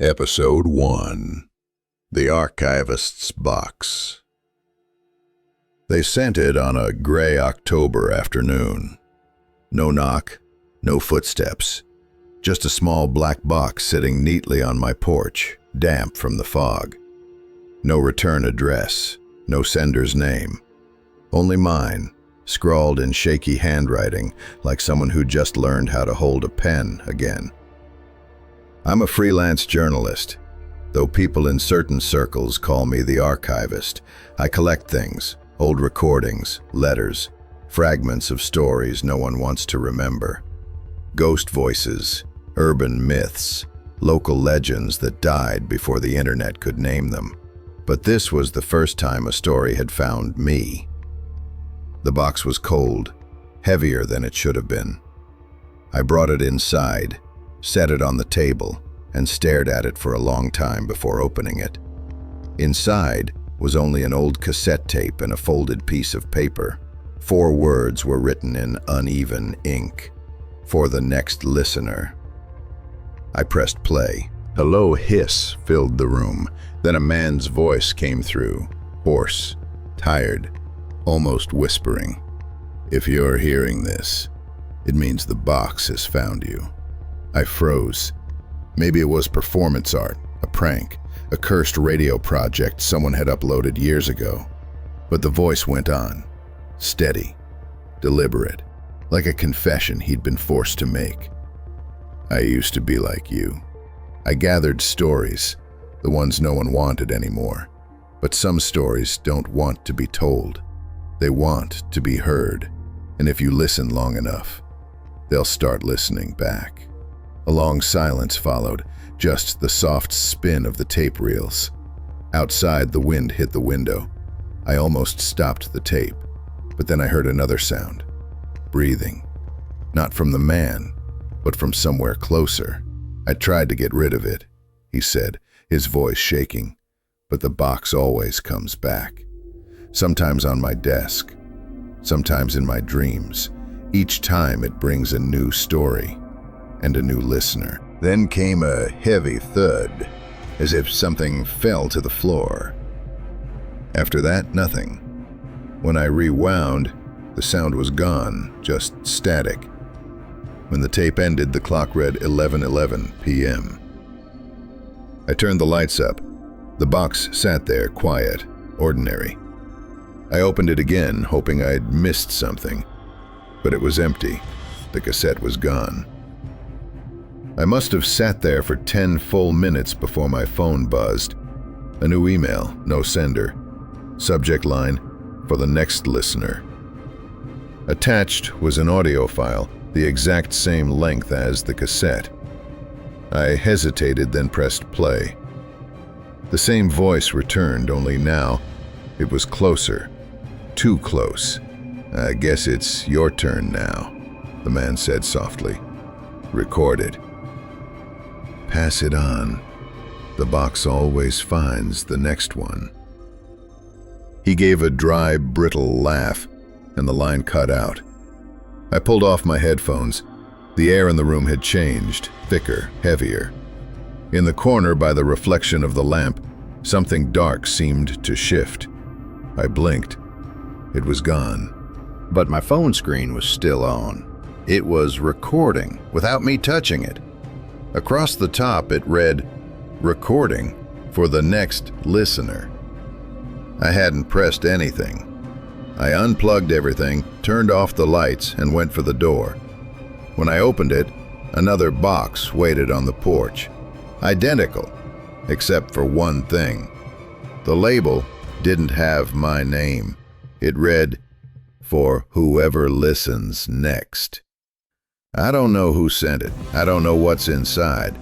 Episode 1. The Archivist's Box. They sent it on a gray October afternoon. No knock, no footsteps. Just a small black box sitting neatly on my porch, damp from the fog. No return address, no sender's name. Only mine, scrawled in shaky handwriting like someone who just learned how to hold a pen again. I'm a freelance journalist. Though people in certain circles call me the archivist, I collect things, old recordings, letters, fragments of stories no one wants to remember. Ghost voices, urban myths, local legends that died before the internet could name them. But this was the first time a story had found me. The box was cold, heavier than it should have been. I brought it inside, set it on the table, and stared at it for a long time before opening it. Inside was only an old cassette tape and a folded piece of paper. 4 words were written in uneven ink. For the next listener. I pressed play. A low hiss filled the room. Then a man's voice came through, hoarse, tired, almost whispering. "If you're hearing this, it means the box has found you." I froze. Maybe it was performance art, a prank, a cursed radio project someone had uploaded years ago. But the voice went on, steady, deliberate, like a confession he'd been forced to make. "I used to be like you. I gathered stories, the ones no one wanted anymore. But some stories don't want to be told. They want to be heard. And if you listen long enough, they'll start listening back." A long silence followed, just the soft spin of the tape reels. Outside, the wind hit the window. I almost stopped the tape, but then I heard another sound. Breathing. Not from the man, but from somewhere closer. "I tried to get rid of it," he said, his voice shaking, "but the box always comes back. Sometimes on my desk, sometimes in my dreams. Each time it brings a new story. And a new listener." Then came a heavy thud, as if something fell to the floor. After that, nothing. When I rewound, the sound was gone, just static. When the tape ended, the clock read 11:11 p.m. I turned the lights up. The box sat there, quiet, ordinary. I opened it again, hoping I'd missed something, but it was empty. The cassette was gone. I must have sat there for 10 full minutes before my phone buzzed. A new email, no sender. Subject line, "For the next listener." Attached was an audio file, the exact same length as the cassette. I hesitated, then pressed play. The same voice returned, only now it was closer. Too close. "I guess it's your turn now," the man said softly. "Record it. Pass it on. The box always finds the next one." He gave a dry, brittle laugh, and the line cut out. I pulled off my headphones. The air in the room had changed, thicker, heavier. In the corner by the reflection of the lamp, something dark seemed to shift. I blinked. It was gone. But my phone screen was still on. It was recording without me touching it. Across the top it read, "Recording for the next listener." I hadn't pressed anything. I unplugged everything, turned off the lights, and went for the door. When I opened it, another box waited on the porch. Identical, except for one thing. The label didn't have my name. It read, "For whoever listens next." I don't know who sent it. I don't know what's inside.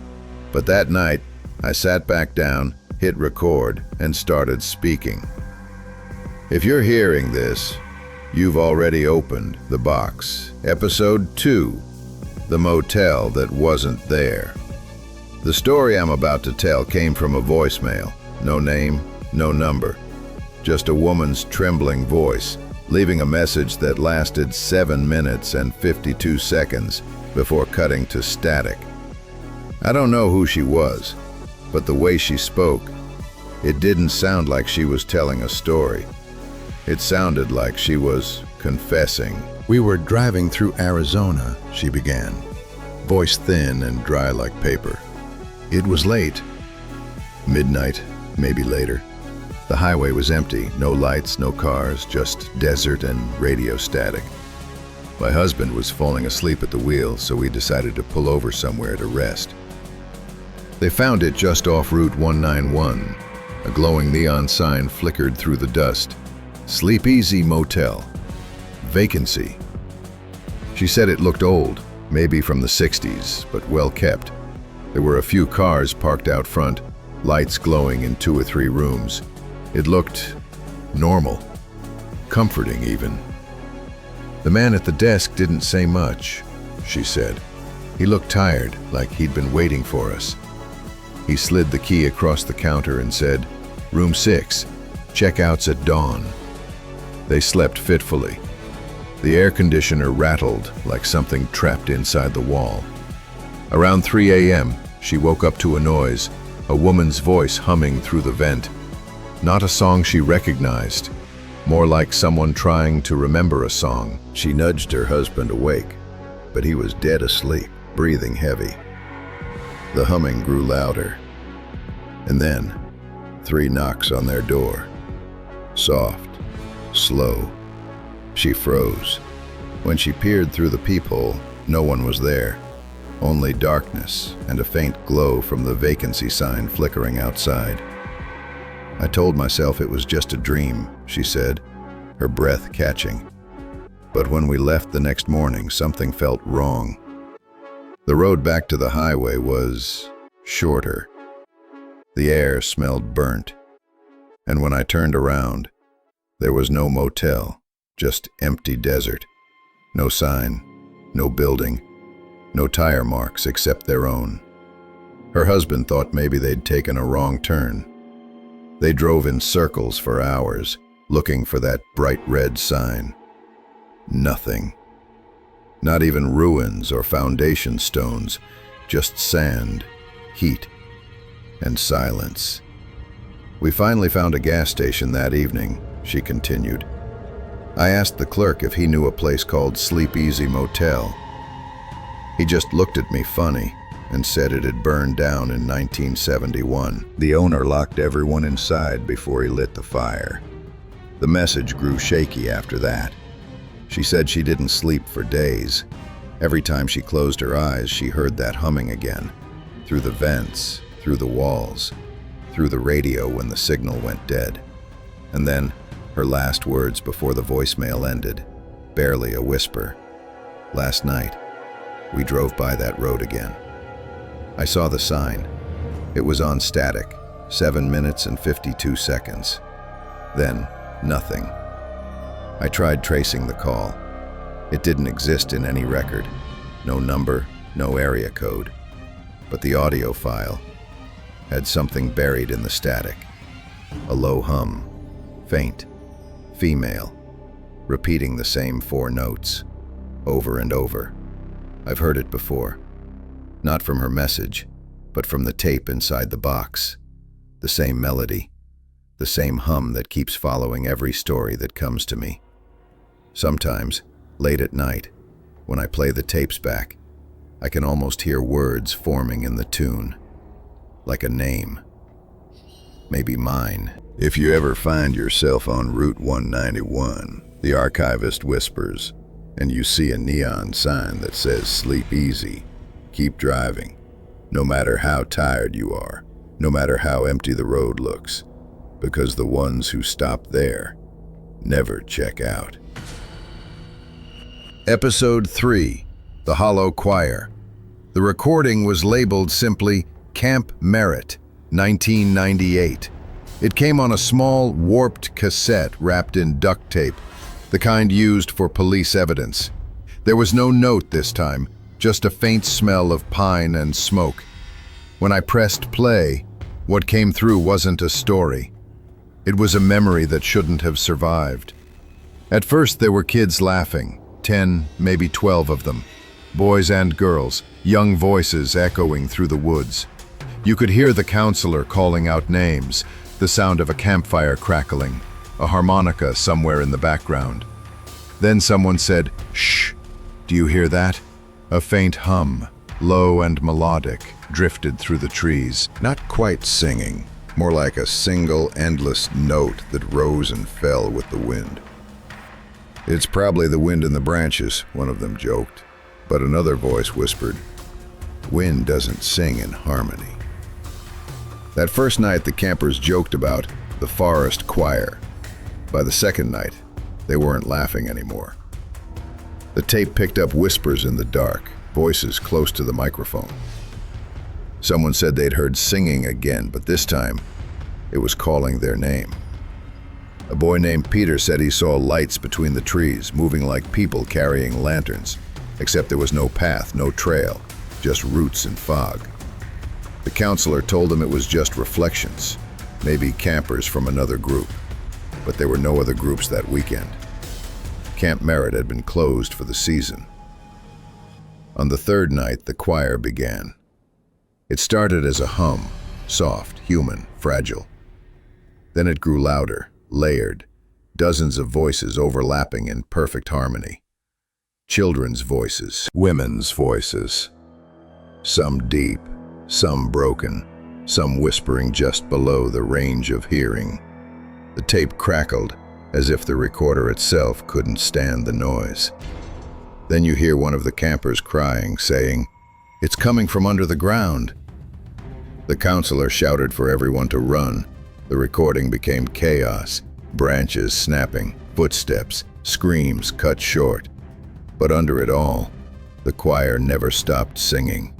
But that night, I sat back down, hit record, and started speaking. If you're hearing this, you've already opened the box. Episode 2, The Motel That Wasn't There. The story I'm about to tell came from a voicemail. No name, no number. Just a woman's trembling voice, leaving a message that lasted 7 minutes and 52 seconds before cutting to static. I don't know who she was. But the way she spoke, it didn't sound like she was telling a story. It sounded like she was confessing. "We were driving through Arizona," she began, voice thin and dry like paper. "It was late. Midnight, maybe later. The highway was empty, no lights, no cars, just desert and radio static. My husband was falling asleep at the wheel, so we decided to pull over somewhere to rest. They found it just off Route 191. A glowing neon sign flickered through the dust. Sleep Easy Motel. Vacancy. She said it looked old, maybe from the 60s, but well kept. There were a few cars parked out front, lights glowing in 2 or 3 rooms. It looked normal, comforting even. The man at the desk didn't say much, she said. He looked tired, like he'd been waiting for us. He slid the key across the counter and said, "Room 6, checkouts at dawn." They slept fitfully. The air conditioner rattled like something trapped inside the wall. Around 3 a.m., she woke up to a noise, a woman's voice humming through the vent. Not a song she recognized, more like someone trying to remember a song. She nudged her husband awake, but he was dead asleep, breathing heavy. The humming grew louder. And then, 3 knocks on their door. Soft, slow. She froze. When she peered through the peephole, no one was there. Only darkness and a faint glow from the vacancy sign flickering outside. "I told myself it was just a dream," she said, her breath catching. But when we left the next morning, something felt wrong. The road back to the highway was shorter. The air smelled burnt. And when I turned around, there was no motel, just empty desert. No sign, no building, no tire marks except their own. Her husband thought maybe they'd taken a wrong turn. They drove in circles for hours, looking for that bright red sign. Nothing. Not even ruins or foundation stones, just sand, heat, and silence. "We finally found a gas station that evening," she continued. "I asked the clerk if he knew a place called Sleep Easy Motel. He just looked at me funny and said it had burned down in 1971. The owner locked everyone inside before he lit the fire. The message grew shaky after that. She said she didn't sleep for days. Every time she closed her eyes, she heard that humming again, through the vents, through the walls, through the radio when the signal went dead. And then, her last words before the voicemail ended, barely a whisper. Last night, we drove by that road again. I saw the sign. It was on static, 7 minutes and 52 seconds. Then, nothing. I tried tracing the call. It didn't exist in any record. No number, no area code. But the audio file had something buried in the static. A low hum, faint, female, repeating the same 4 notes, over and over. I've heard it before. Not from her message, but from the tape inside the box. The same melody, the same hum that keeps following every story that comes to me. Sometimes, late at night, when I play the tapes back, I can almost hear words forming in the tune, like a name. Maybe mine. If you ever find yourself on Route 191, the archivist whispers, and you see a neon sign that says "Sleep Easy," keep driving, no matter how tired you are, no matter how empty the road looks, because the ones who stop there never check out. Episode 3, The Hollow Choir. The recording was labeled simply Camp Merritt, 1998. It came on a small, warped cassette wrapped in duct tape, the kind used for police evidence. There was no note this time, just a faint smell of pine and smoke. When I pressed play, what came through wasn't a story. It was a memory that shouldn't have survived. At first there were kids laughing, 10, maybe 12 of them. Boys and girls, young voices echoing through the woods. You could hear the counselor calling out names, the sound of a campfire crackling, a harmonica somewhere in the background. Then someone said, "Shh, do you hear that?" A faint hum, low and melodic, drifted through the trees. Not quite singing, more like a single, endless note that rose and fell with the wind. "It's probably the wind in the branches," one of them joked, but another voice whispered, "Wind doesn't sing in harmony." That first night, the campers joked about the forest choir. By the second night, they weren't laughing anymore. The tape picked up whispers in the dark, voices close to the microphone. Someone said they'd heard singing again, but this time, it was calling their name. A boy named Peter said he saw lights between the trees, moving like people carrying lanterns, except there was no path, no trail, just roots and fog. The counselor told him it was just reflections, maybe campers from another group, but there were no other groups that weekend. Camp Merritt had been closed for the season. On the third night, the choir began. It started as a hum, soft, human, fragile. Then it grew louder, layered, dozens of voices overlapping in perfect harmony. Children's voices, women's voices, some deep, some broken, some whispering just below the range of hearing. The tape crackled, as if the recorder itself couldn't stand the noise. Then you hear one of the campers crying, saying, "It's coming from under the ground." The counselor shouted for everyone to run. The recording became chaos, branches snapping, footsteps, screams cut short. But under it all, the choir never stopped singing.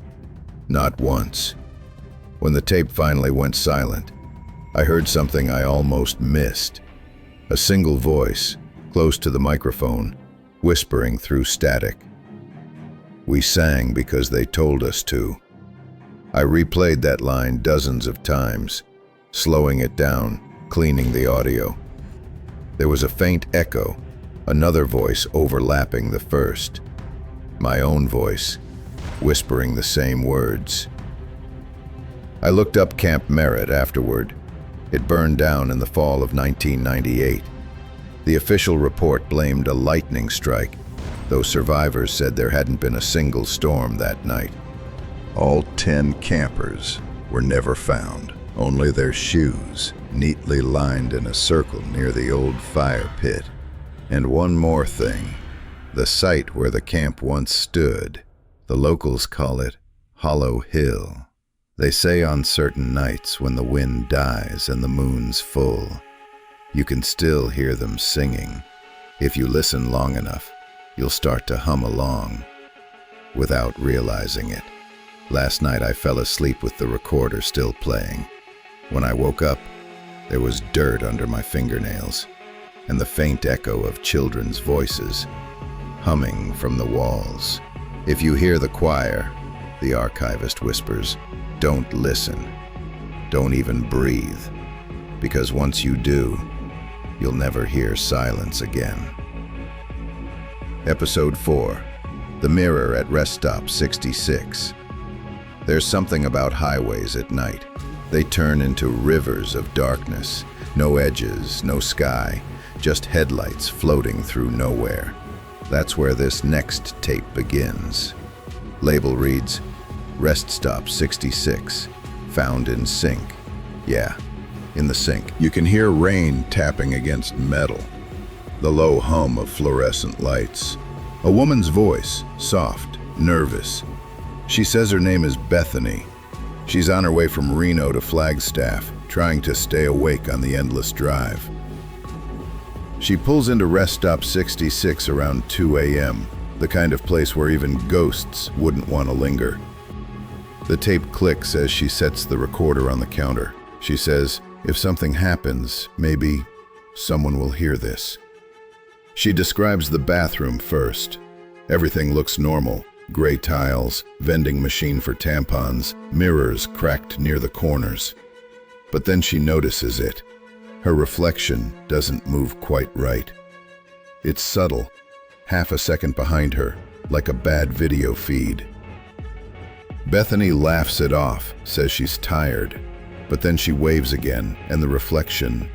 Not once. When the tape finally went silent, I heard something I almost missed. A single voice, close to the microphone, whispering through static. "We sang because they told us to." I replayed that line dozens of times, slowing it down, cleaning the audio. There was a faint echo, another voice overlapping the first. My own voice, whispering the same words. I looked up Camp Merritt afterward. It burned down in the fall of 1998. The official report blamed a lightning strike, though survivors said there hadn't been a single storm that night. All 10 campers were never found, only their shoes, neatly lined in a circle near the old fire pit. And one more thing, the site where the camp once stood, the locals call it Hollow Hill. They say on certain nights when the wind dies and the moon's full, you can still hear them singing. If you listen long enough, you'll start to hum along without realizing it. Last night I fell asleep with the recorder still playing. When I woke up, there was dirt under my fingernails and the faint echo of children's voices humming from the walls. If you hear the choir, the archivist whispers, don't listen. Don't even breathe. Because once you do, you'll never hear silence again. Episode 4. The Mirror at Rest Stop 66. There's something about highways at night. They turn into rivers of darkness. No edges, no sky, just headlights floating through nowhere. That's where this next tape begins. Label reads, Rest Stop 66, found in sink. Yeah, in the sink. You can hear rain tapping against metal, the low hum of fluorescent lights. A woman's voice, soft, nervous. She says her name is Bethany. She's on her way from Reno to Flagstaff, trying to stay awake on the endless drive. She pulls into Rest Stop 66 around 2 a.m., the kind of place where even ghosts wouldn't want to linger. The tape clicks as she sets the recorder on the counter. She says, if something happens, maybe someone will hear this. She describes the bathroom first. Everything looks normal. Gray tiles, vending machine for tampons, mirrors cracked near the corners. But then she notices it. Her reflection doesn't move quite right. It's subtle, half a second behind her, like a bad video feed. Bethany laughs it off, says she's tired, but then she waves again, and the reflection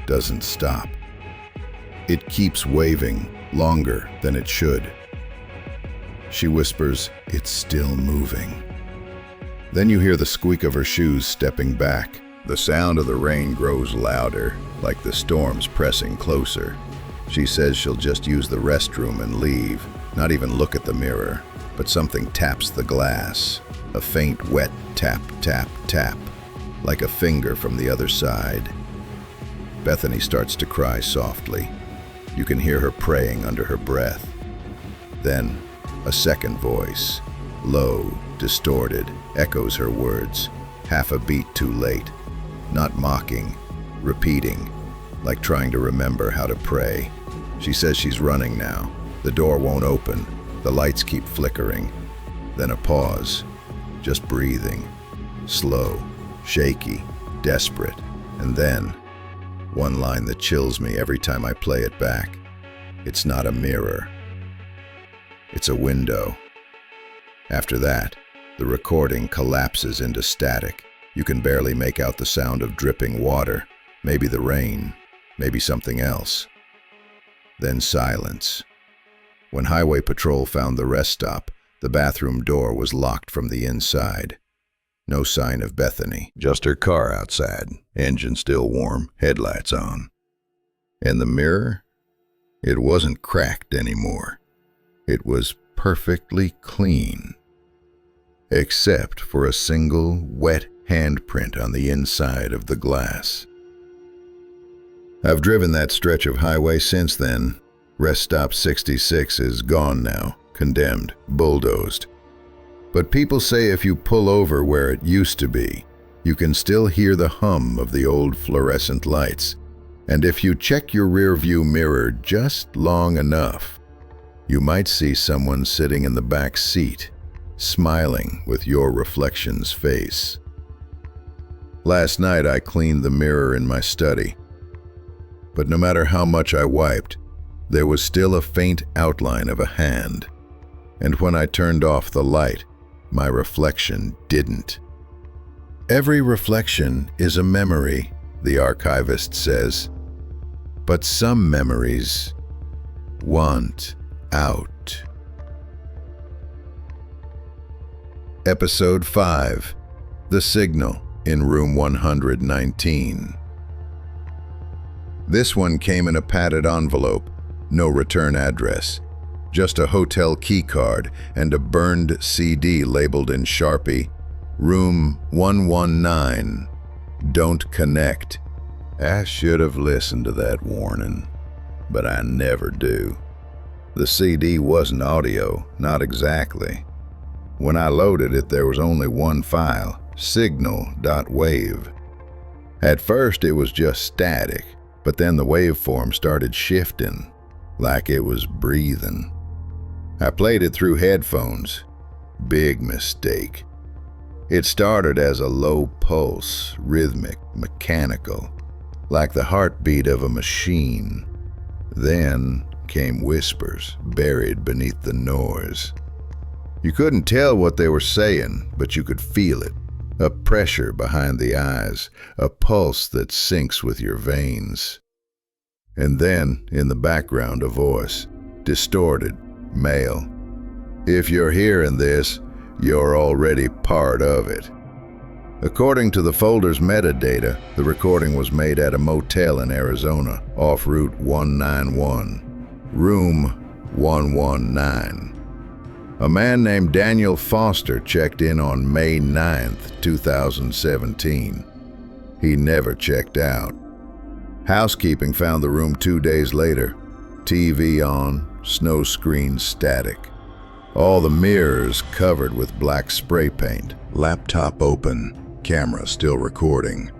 doesn't stop. It keeps waving longer than it should. She whispers, "It's still moving." Then you hear the squeak of her shoes stepping back. The sound of the rain grows louder, like the storm's pressing closer. She says she'll just use the restroom and leave, not even look at the mirror, but something taps the glass. A faint, wet tap, tap, tap, like a finger from the other side. Bethany starts to cry softly. You can hear her praying under her breath. Then, a second voice, low, distorted, echoes her words, half a beat too late, not mocking, repeating, like trying to remember how to pray. She says she's running now. The door won't open. The lights keep flickering. Then a pause, just breathing, slow, shaky, desperate, and then one line that chills me every time I play it back. It's not a mirror. It's a window. After that, the recording collapses into static. You can barely make out the sound of dripping water, maybe the rain, maybe something else. Then silence. When Highway Patrol found the rest stop, the bathroom door was locked from the inside. No sign of Bethany, just her car outside, engine still warm, headlights on. And the mirror? It wasn't cracked anymore. It was perfectly clean. Except for a single wet handprint on the inside of the glass. I've driven that stretch of highway since then. Rest Stop 66 is gone now, condemned, bulldozed. But people say if you pull over where it used to be, you can still hear the hum of the old fluorescent lights. And if you check your rearview mirror just long enough, you might see someone sitting in the back seat, smiling with your reflection's face. Last night I cleaned the mirror in my study, but no matter how much I wiped, there was still a faint outline of a hand. And when I turned off the light, my reflection didn't. Every reflection is a memory, the archivist says, but some memories want out. Episode 5, The Signal in Room 119. This one came in a padded envelope, no return address, just a hotel key card and a burned CD labeled in Sharpie, Room 119, Don't Connect. I should have listened to that warning, but I never do. The CD wasn't audio, not exactly. When I loaded it, there was only one file, signal.wave. At first, it was just static, but then the waveform started shifting, like it was breathing. I played it through headphones. Big mistake. It started as a low pulse, rhythmic, mechanical, like the heartbeat of a machine. Then came whispers buried beneath the noise. You couldn't tell what they were saying, but you could feel it. A pressure behind the eyes, a pulse that syncs with your veins. And then, in the background, a voice, distorted, male. If you're hearing this, you're already part of it. According to the folder's metadata, the recording was made at a motel in Arizona, off Route 191, Room 119. A man named Daniel Foster checked in on May 9th, 2017. He never checked out. Housekeeping found the room 2 days later. TV on, snow screen static. All the mirrors covered with black spray paint. Laptop open, camera still recording.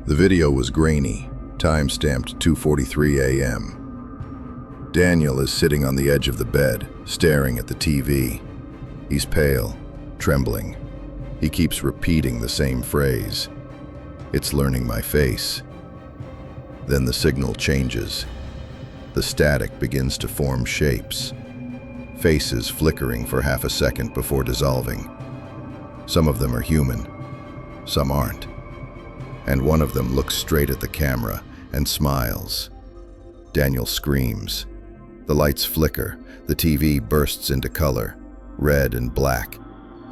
The video was grainy, time-stamped 2:43 a.m. Daniel is sitting on the edge of the bed, staring at the TV. He's pale, trembling. He keeps repeating the same phrase. It's learning my face. Then the signal changes. The static begins to form shapes. Faces flickering for half a second before dissolving. Some of them are human, some aren't. And one of them looks straight at the camera and smiles. Daniel screams. The lights flicker, the TV bursts into color, red and black,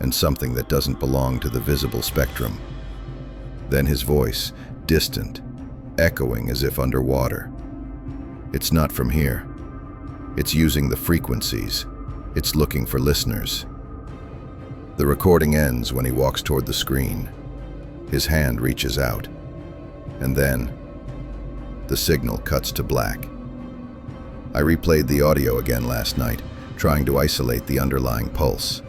and something that doesn't belong to the visible spectrum. Then his voice, distant, echoing as if underwater. It's not from here. It's using the frequencies. It's looking for listeners. The recording ends when he walks toward the screen. His hand reaches out. And then, the signal cuts to black. I replayed the audio again last night, trying to isolate the underlying pulse.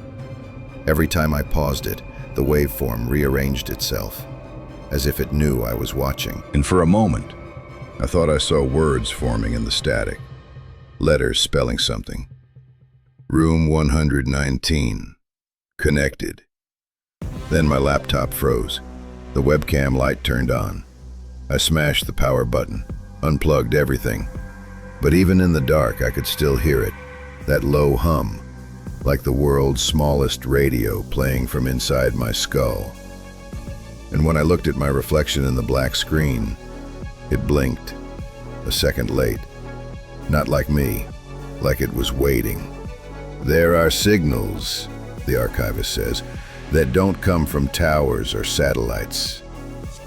Every time I paused it, the waveform rearranged itself, as if it knew I was watching. And for a moment, I thought I saw words forming in the static, letters spelling something. Room 119, connected. Then my laptop froze. The webcam light turned on. I smashed the power button, unplugged everything. But even in the dark, I could still hear it, that low hum, like the world's smallest radio playing from inside my skull. And when I looked at my reflection in the black screen, it blinked, a second late. Not like me, like it was waiting. There are signals, the archivist says, that don't come from towers or satellites.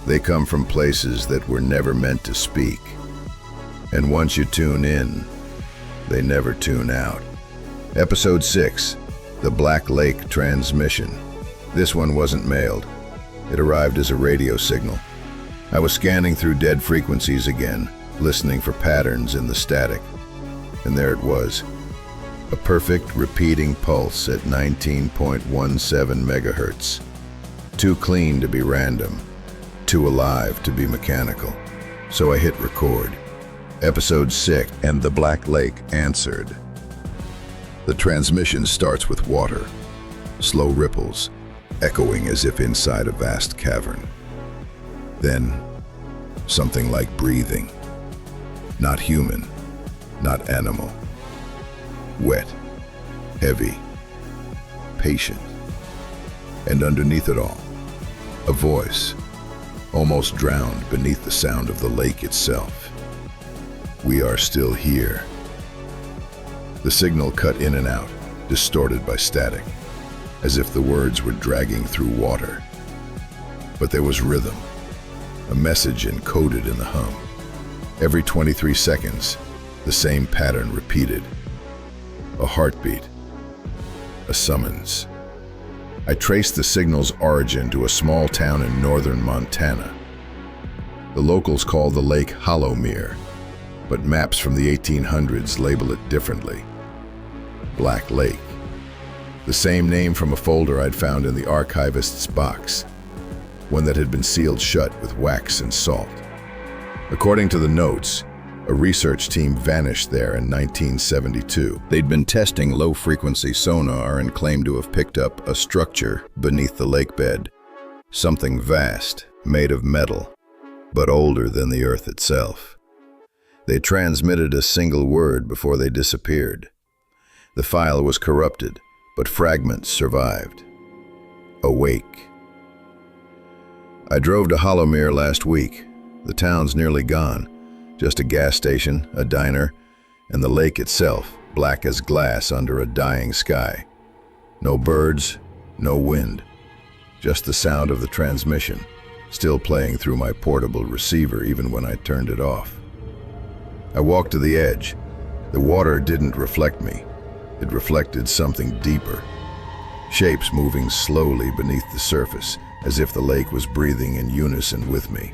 They come from places that were never meant to speak. And once you tune in, they never tune out. Episode 6, The Black Lake Transmission. This one wasn't mailed. It arrived as a radio signal. I was scanning through dead frequencies again, listening for patterns in the static. And there it was. A perfect repeating pulse at 19.17 megahertz. Too clean to be random, too alive to be mechanical. So I hit record. Episode 6, and the Black Lake answered. The transmission starts with water, slow ripples, echoing as if inside a vast cavern. Then, something like breathing. Not human, not animal. Wet, heavy, patient. And underneath it all, a voice, almost drowned beneath the sound of the lake itself. We are still here. The signal cut in and out, distorted by static, as if the words were dragging through water. But there was rhythm, a message encoded in the hum. Every 23 seconds, the same pattern repeated. A heartbeat, a summons. I traced the signal's origin to a small town in northern Montana. The locals call the lake Hollowmere, but maps from the 1800s label it differently. Black Lake. The same name from a folder I'd found in the archivist's box, one that had been sealed shut with wax and salt. According to the notes, a research team vanished there in 1972. They'd been testing low-frequency sonar and claimed to have picked up a structure beneath the lake bed. Something vast, made of metal, but older than the Earth itself. They transmitted a single word before they disappeared. The file was corrupted, but fragments survived. Awake. I drove to Hollowmere last week. The town's nearly gone. Just a gas station, a diner, and the lake itself, black as glass under a dying sky. No birds, no wind. Just the sound of the transmission, still playing through my portable receiver even when I turned it off. I walked to the edge. The water didn't reflect me. It reflected something deeper. Shapes moving slowly beneath the surface, as if the lake was breathing in unison with me.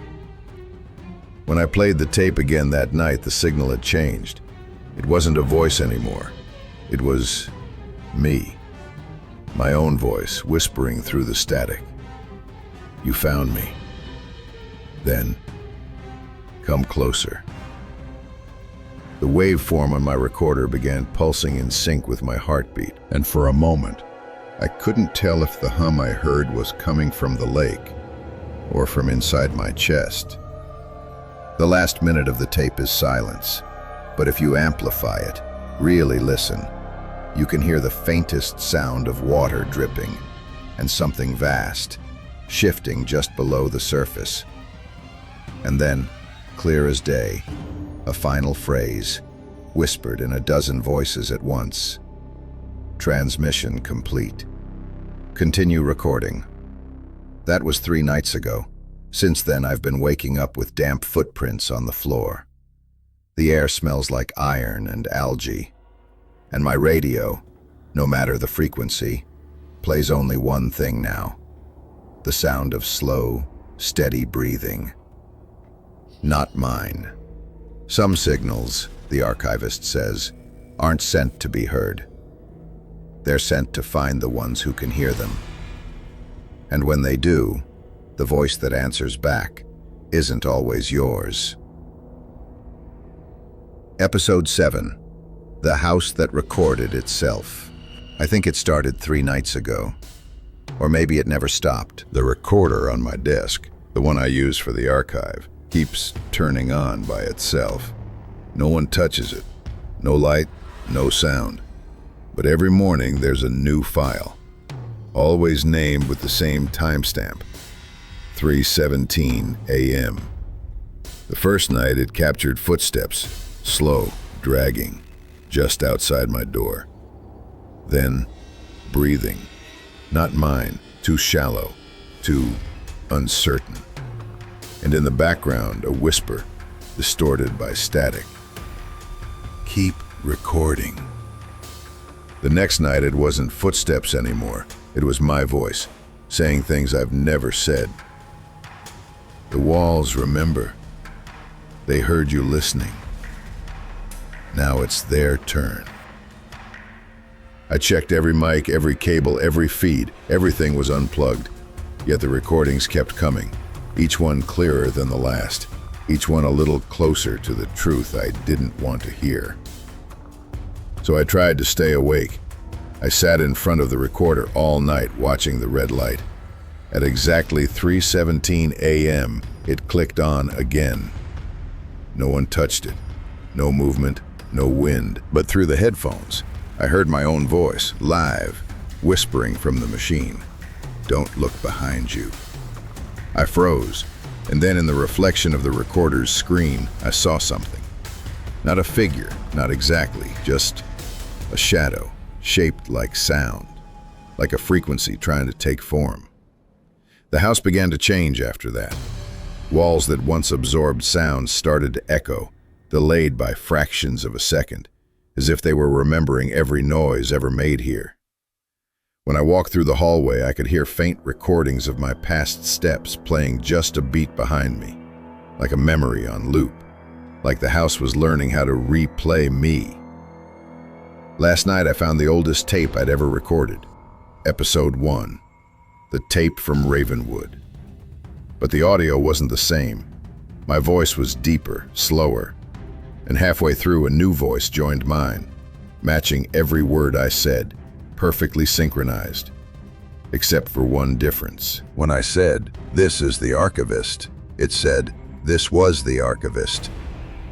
When I played the tape again that night, the signal had changed. It wasn't a voice anymore. It was me. My own voice whispering through the static. You found me. Then, come closer. The waveform on my recorder began pulsing in sync with my heartbeat, and for a moment, I couldn't tell if the hum I heard was coming from the lake or from inside my chest. The last minute of the tape is silence, but if you amplify it, really listen, you can hear the faintest sound of water dripping, and something vast, shifting just below the surface. And then, clear as day, a final phrase, whispered in a dozen voices at once. Transmission complete. Continue recording. That was 3 nights ago. Since then, I've been waking up with damp footprints on the floor. The air smells like iron and algae. And my radio, no matter the frequency, plays only one thing now. The sound of slow, steady breathing. Not mine. Some signals, the archivist says, aren't sent to be heard. They're sent to find the ones who can hear them. And when they do, the voice that answers back isn't always yours. Episode 7. The House That Recorded Itself. I think it started 3 nights ago. Or maybe it never stopped. The recorder on my desk, the one I use for the archive, keeps turning on by itself. No one touches it. No light, no sound. But every morning there's a new file. Always named with the same timestamp. 3:17 a.m. The first night it captured footsteps, slow, dragging, just outside my door. Then, breathing. Not mine, too shallow, too uncertain. And in the background, a whisper, distorted by static. Keep recording. The next night it wasn't footsteps anymore. It was my voice, saying things I've never said. The walls remember. They heard you listening. Now it's their turn. I checked every mic, every cable, every feed. Everything was unplugged. Yet the recordings kept coming, each one clearer than the last, each one a little closer to the truth I didn't want to hear. So I tried to stay awake. I sat in front of the recorder all night watching the red light. At exactly 3:17 a.m., it clicked on again. No one touched it. No movement, no wind. But through the headphones, I heard my own voice, live, whispering from the machine. Don't look behind you. I froze, and then in the reflection of the recorder's screen, I saw something. Not a figure, not exactly, just a shadow, shaped like sound, like a frequency trying to take form. The house began to change after that. Walls that once absorbed sound started to echo, delayed by fractions of a second, as if they were remembering every noise ever made here. When I walked through the hallway, I could hear faint recordings of my past steps playing just a beat behind me, like a memory on loop, like the house was learning how to replay me. Last night I found the oldest tape I'd ever recorded, Episode 1, the tape from Ravenwood. But the audio wasn't the same. My voice was deeper, slower, and halfway through a new voice joined mine, matching every word I said, perfectly synchronized. Except for one difference. When I said, "This is the archivist," it said, "This was the archivist.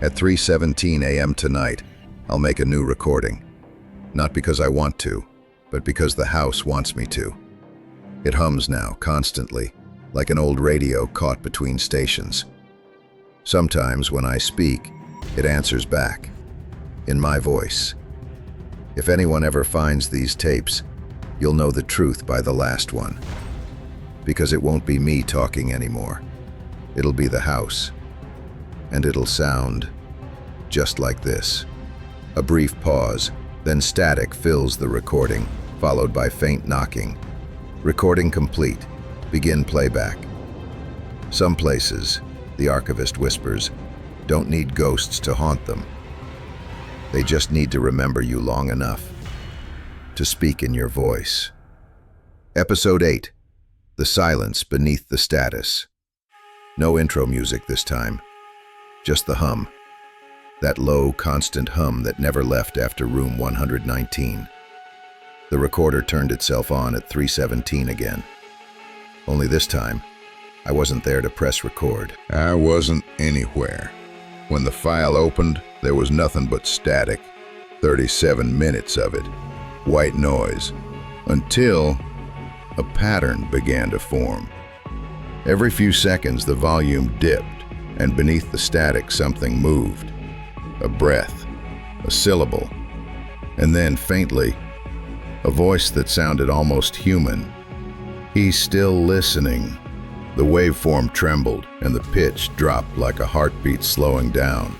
At 3:17 a.m. tonight, I'll make a new recording. Not because I want to, but because the house wants me to." It hums now, constantly, like an old radio caught between stations. Sometimes when I speak, it answers back, in my voice. If anyone ever finds these tapes, you'll know the truth by the last one. Because it won't be me talking anymore. It'll be the house. And it'll sound just like this. A brief pause, then static fills the recording, followed by faint knocking. Recording complete. Begin playback. Some places, the archivist whispers, don't need ghosts to haunt them. They just need to remember you long enough to speak in your voice. Episode 8. The Silence Beneath the Status. No intro music this time. Just the hum. That low, constant hum that never left after room 119. The recorder turned itself on at 3:17 again. Only this time, I wasn't there to press record. I wasn't anywhere. When the file opened, there was nothing but static. 37 minutes of it. White noise. Until a pattern began to form. Every few seconds, the volume dipped, and beneath the static, something moved. A breath, a syllable, and then, faintly, a voice that sounded almost human. "He's still listening." The waveform trembled, and the pitch dropped like a heartbeat slowing down.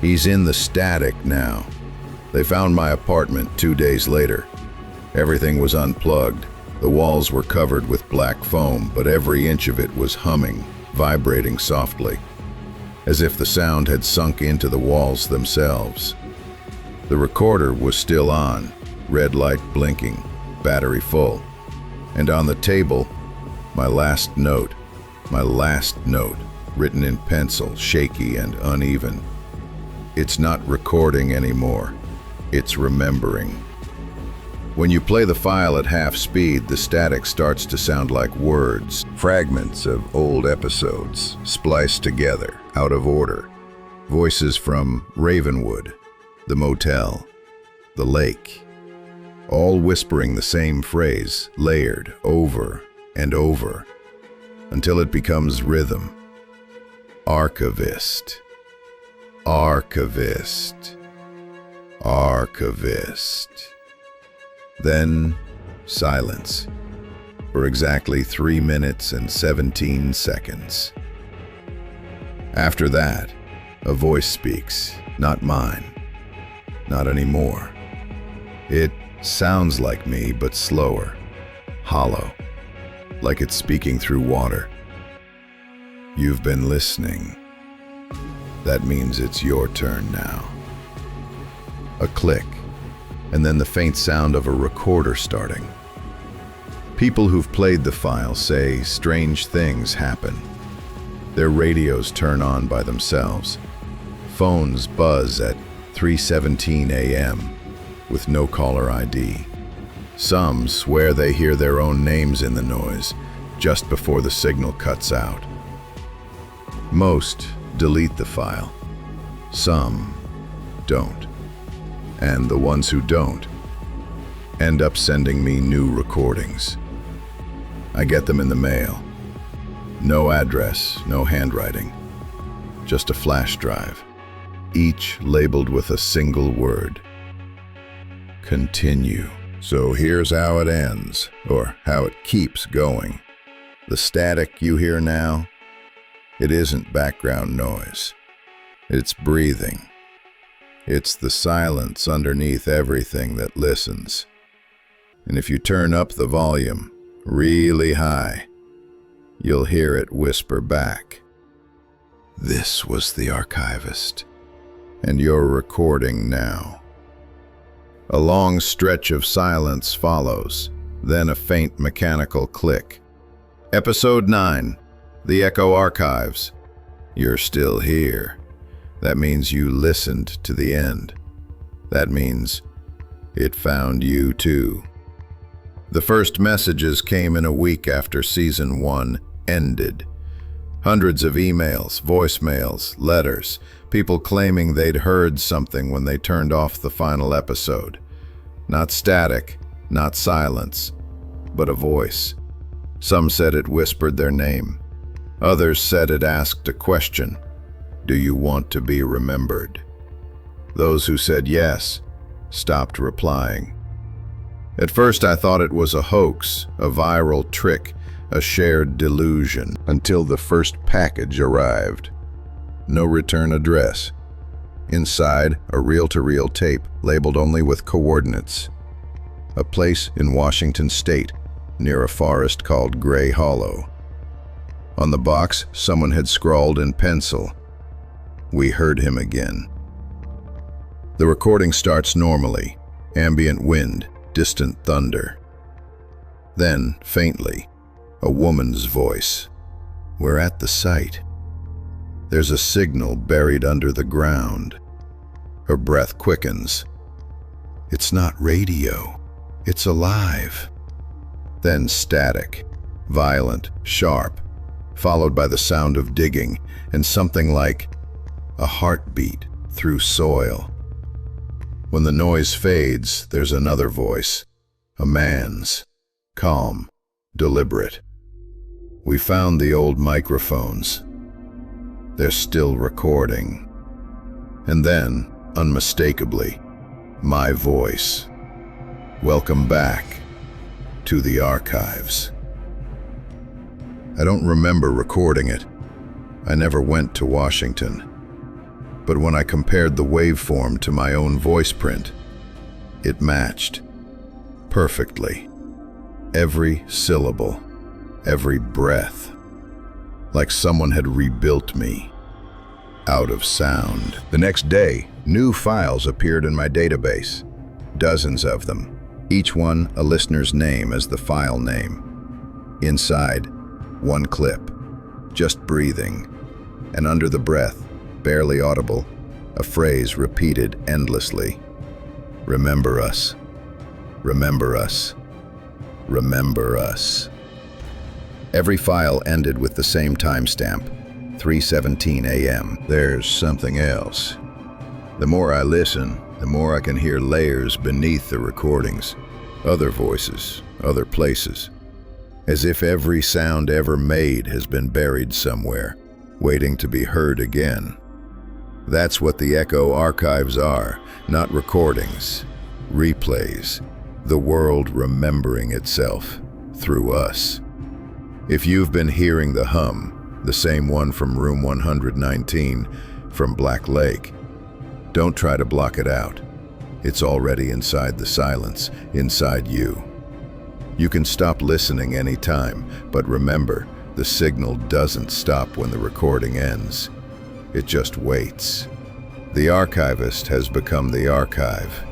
"He's in the static now." They found my apartment 2 days later. Everything was unplugged. The walls were covered with black foam, but every inch of it was humming, vibrating softly, as if the sound had sunk into the walls themselves. The recorder was still on, red light blinking, battery full. And on the table, my last note, written in pencil, shaky and uneven. "It's not recording anymore, it's remembering." When you play the file at half speed, the static starts to sound like words, fragments of old episodes, spliced together, out of order. Voices from Ravenwood, the motel, the lake, all whispering the same phrase, layered over and over, until it becomes rhythm. Archivist, archivist, archivist. Then silence for exactly 3 minutes and 17 seconds. After that, a voice speaks, not mine, not anymore. It sounds like me, but slower, hollow, like it's speaking through water. "You've been listening. That means it's your turn now." A click, and then the faint sound of a recorder starting. People who've played the file say strange things happen. Their radios turn on by themselves. Phones buzz at 3:17 a.m. with no caller ID. Some swear they hear their own names in the noise just before the signal cuts out. Most delete the file. Some don't. And the ones who don't end up sending me new recordings. I get them in the mail. No address, no handwriting, just a flash drive, each labeled with a single word: continue. So here's how it ends, or how it keeps going. The static you hear now, it isn't background noise. It's breathing. It's the silence underneath everything that listens. And if you turn up the volume really high, you'll hear it whisper back. This was the archivist, and you're recording now. A long stretch of silence follows, then a faint mechanical click. Episode 9, The Echo Archives. You're still here. That means you listened to the end. That means it found you too. The first messages came in a week after Season 1 ended. Hundreds of emails, voicemails, letters, people claiming they'd heard something when they turned off the final episode. Not static, not silence, but a voice. Some said it whispered their name. Others said it asked a question. Do you want to be remembered? Those who said yes stopped replying. At first I thought it was a hoax, a viral trick, a shared delusion, until the first package arrived. No return address. Inside, a reel-to-reel tape labeled only with coordinates. A place in Washington State, near a forest called Gray Hollow. On the box, someone had scrawled in pencil, "We heard him again." The recording starts normally, ambient wind, distant thunder. Then, faintly, a woman's voice. "We're at the site. There's a signal buried under the ground." Her breath quickens. "It's not radio. It's alive." Then static, violent, sharp, followed by the sound of digging and something like a heartbeat through soil. When the noise fades, there's another voice, a man's, calm, deliberate. We found the old microphones. They're still recording. And then, unmistakably, my voice. Welcome back to the archives. I don't remember recording it. I never went to Washington. But when I compared the waveform to my own voice print, it matched perfectly. Every syllable, every breath, like someone had rebuilt me out of sound. The next day, new files appeared in my database, dozens of them, each one a listener's name as the file name. Inside, one clip, just breathing, and under the breath, barely audible, a phrase repeated endlessly. Remember us. Remember us. Remember us. Every file ended with the same timestamp, 3:17 a.m. There's something else. The more I listen, the more I can hear layers beneath the recordings. Other voices, other places. As if every sound ever made has been buried somewhere, waiting to be heard again. That's what the Echo archives are, not recordings, replays, the world remembering itself through us. If you've been hearing the hum, the same one from room 119, from Black Lake, don't try to block it out. It's already inside the silence, inside you. You can stop listening anytime, but remember, the signal doesn't stop when the recording ends. It just waits. The archivist has become the archive,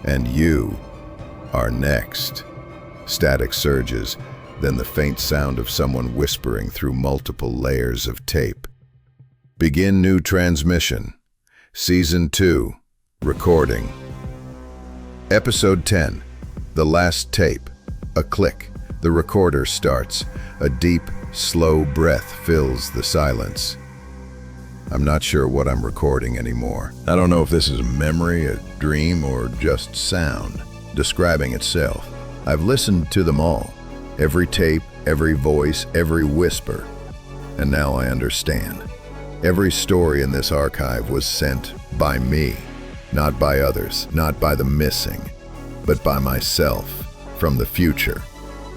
and you are next. Static surges, then the faint sound of someone whispering through multiple layers of tape. Begin new transmission. Season 2, recording. Episode 10, the last tape. A click, the recorder starts. A deep, slow breath fills the silence. I'm not sure what I'm recording anymore. I don't know if this is a memory, a dream, or just sound describing itself. I've listened to them all. Every tape, every voice, every whisper. And now I understand. Every story in this archive was sent by me, not by others, not by the missing, but by myself, from the future.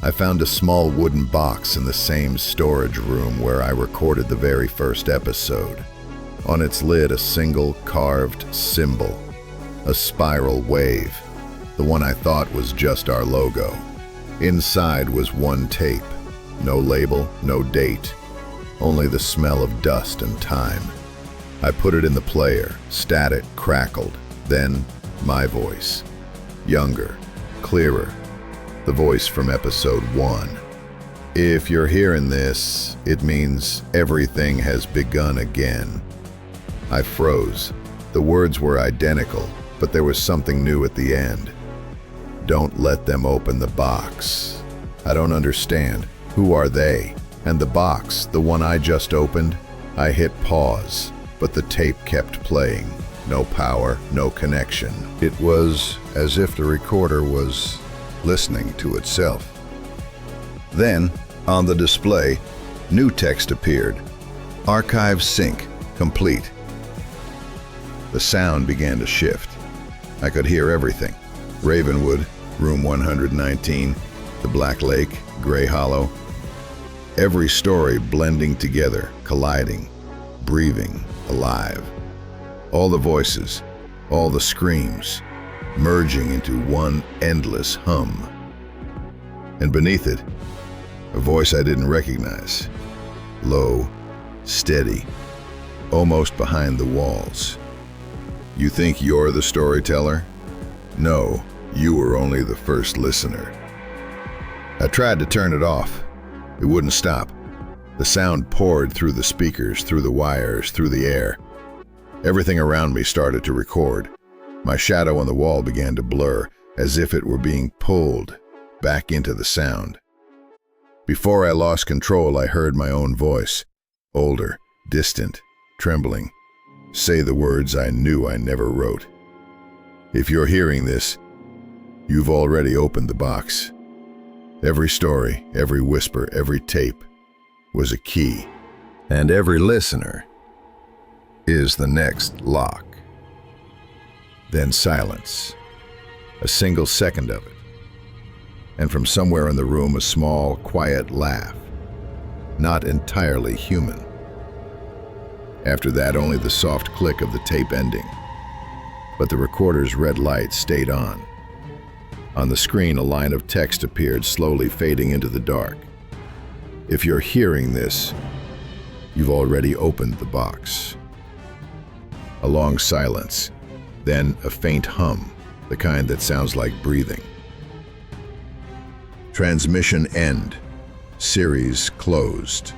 I found a small wooden box in the same storage room where I recorded the very first episode. On its lid, a single carved symbol, a spiral wave, the one I thought was just our logo. Inside was one tape, no label, no date, only the smell of dust and time. I put it in the player, static crackled, then my voice. Younger, clearer, the voice from episode 1. If you're hearing this, it means everything has begun again. I froze. The words were identical, but there was something new at the end. Don't let them open the box. I don't understand. Who are they? And the box, the one I just opened? I hit pause, but the tape kept playing. No power, no connection. It was as if the recorder was listening to itself. Then, on the display, new text appeared. Archive sync complete. The sound began to shift. I could hear everything. Ravenwood, room 119, the Black Lake, Gray Hollow. Every story blending together, colliding, breathing, alive. All the voices, all the screams, merging into one endless hum. And beneath it, a voice I didn't recognize. Low, steady, almost behind the walls. You think you're the storyteller? No, you were only the first listener. I tried to turn it off. It wouldn't stop. The sound poured through the speakers, through the wires, through the air. Everything around me started to record. My shadow on the wall began to blur, as if it were being pulled back into the sound. Before I lost control, I heard my own voice, older, distant, trembling, say the words I knew I never wrote. If you're hearing this, you've already opened the box. Every story, every whisper, every tape was a key. And every listener is the next lock. Then silence. A single second of it. And from somewhere in the room, a small, quiet laugh. Not entirely human. After that, only the soft click of the tape ending. But the recorder's red light stayed on. On the screen, a line of text appeared, slowly fading into the dark. If you're hearing this, you've already opened the box. A long silence, then a faint hum, the kind that sounds like breathing. Transmission end. Series closed.